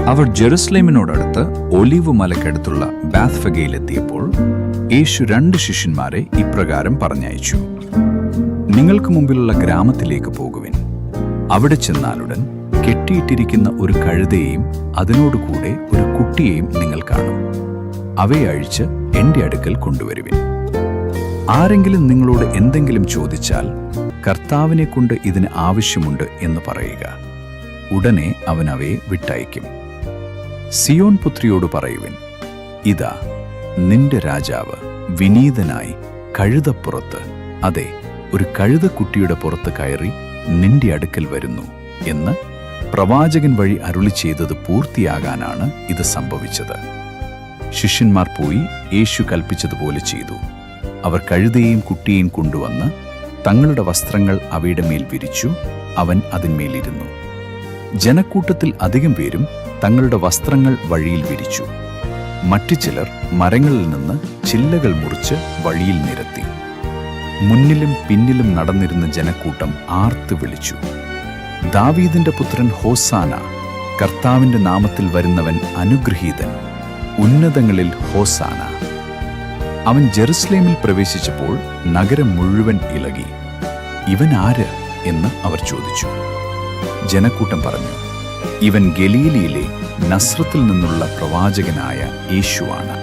അവർ ജെറുസലേമിനോടടുത്ത് olive മലക്കടുത്തുള്ള ബാത്ത്ഫഗയിലെത്തിയപ്പോൾ യേശു 2 ശിഷ്യന്മാരെ ഇപ്രകാരം പറഞ്ഞയച്ചു. നിങ്ങൾക്ക് മുമ്പിലുള്ള ഗ്രാമത്തിലേക്ക് പോകുവിൻ. അവിടെ ചെന്നാലുടൻ കെട്ടിയിട്ടിരിക്കുന്ന ഒരു കഴുതയെയും അതിനോടുകൂടെ ഒരു കുട്ടിയെയും നിങ്ങൾ കാണും. അവയെ അഴിച്ച് എന്റെ അടുക്കൽ കൊണ്ടുവരുവിൻ. ആരെങ്കിലും നിങ്ങളോട് എന്തെങ്കിലും ചോദിച്ചാൽ കർത്താവിനെ കൊണ്ട് ഇതിന് ആവശ്യമുണ്ട് എന്ന് പറയുക. ഉടനെ അവൻ അവയെ വിട്ടയക്കും. സിയോൻ പുത്രിയോട് പറയുവിൻ, ഇതാ നിന്റെ രാജാവ് വിനീതനായി കഴുതപ്പുറത്ത്, അതെ, ഒരു കഴുതക്കുട്ടിയുടെ പുറത്ത് കയറി നിന്റെ അടുക്കൽ വരുന്നു എന്ന് പ്രവാചകൻ വഴി അരുളി ചെയ്തത് പൂർത്തിയാകാനാണ് ഇത് സംഭവിച്ചത്. ശിഷ്യന്മാർ പോയി യേശു കൽപ്പിച്ചതുപോലെ ചെയ്തു. അവർ കഴുതയെയും കുട്ടിയെയും കൊണ്ടുവന്ന് തങ്ങളുടെ വസ്ത്രങ്ങൾ അവയുടെ മേൽ വിരിച്ചു. അവൻ അതിന്മേലിരുന്നു. ജനക്കൂട്ടത്തിൽ അധികം പേരും തങ്ങളുടെ വസ്ത്രങ്ങൾ വഴിയിൽ വിരിച്ചു. മറ്റു ചിലർ മരങ്ങളിൽ നിന്ന് ചില്ലകൾ മുറിച്ച് വഴിയിൽ നിരത്തി. മുന്നിലും പിന്നിലും നടന്നിരുന്ന ജനക്കൂട്ടം ആർത്ത് വിളിച്ചു, ദാവീദിന്റെ പുത്രൻ ഹോസാന, കർത്താവിന്റെ നാമത്തിൽ വരുന്നവൻ അനുഗ്രഹീതൻ, ഉന്നതങ്ങളിൽ ഹോസാന. അവൻ ജെറുസലേമിൽ പ്രവേശിച്ചപ്പോൾ നഗരം മുഴുവൻ ഇളകി. ഇവൻ ആര് എന്ന് അവർ ചോദിച്ചു. ജനക്കൂട്ടം പറഞ്ഞു, ഇവൻ ഗലീലയിലെ നസ്രത്തിൽ നിന്നുള്ള പ്രവാചകനായ യേശുവാണ്.